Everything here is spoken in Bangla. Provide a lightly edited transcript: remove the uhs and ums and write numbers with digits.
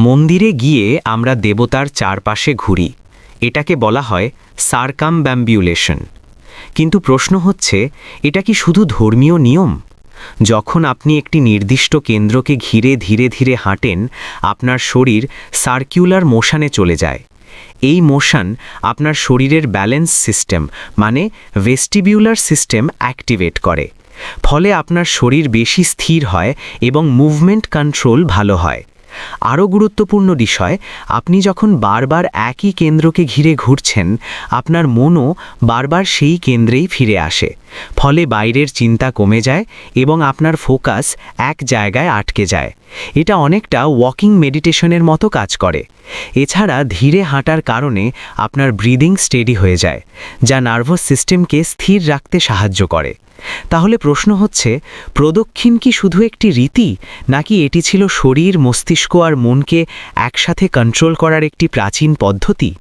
মন্দিরে গিয়ে আমরা দেবতার চারপাশে ঘুরি, এটাকে বলা হয় সার্কামব্যাম্বুলেশন। কিন্তু প্রশ্ন হচ্ছে, এটা কি শুধু ধর্মীয় নিয়ম? যখন আপনি একটি নির্দিষ্ট কেন্দ্রকে ঘিরে ধীরে ধীরে হাঁটেন, আপনার শরীর সার্কুলার মোশনে চলে যায়। এই মোশন আপনার শরীরের ব্যালেন্স সিস্টেম মানে ভেস্টিবিউলার সিস্টেম অ্যাক্টিভেট করে। ফলে আপনার শরীর বেশি স্থির হয় এবং মুভমেন্ট কন্ট্রোল ভালো হয়। আরও গুরুত্বপূর্ণ বিষয়, আপনি যখন বারবার একই কেন্দ্রকে ঘিরে ঘুরছেন, আপনার মনও বারবার সেই কেন্দ্রেই ফিরে আসে। ফলে বাইরের চিন্তা কমে যায় এবং আপনার ফোকাস এক জায়গায় আটকে যায়। এটা অনেকটা ওয়াকিং মেডিটেশনের মতো কাজ করে। এছাড়া ধীরে হাঁটার কারণে আপনার ব্রিদিং স্টেডি হয়ে যায়, যা নার্ভাস সিস্টেমকে স্থির রাখতে সাহায্য করে। তাহলে প্রশ্ন হচ্ছে, প্রদক্ষিণ কি শুধু একটি রীতি, নাকি এটি ছিল শরীর, মস্তিষ্ক আর মনকে একসাথে কন্ট্রোল করার একটি প্রাচীন পদ্ধতি?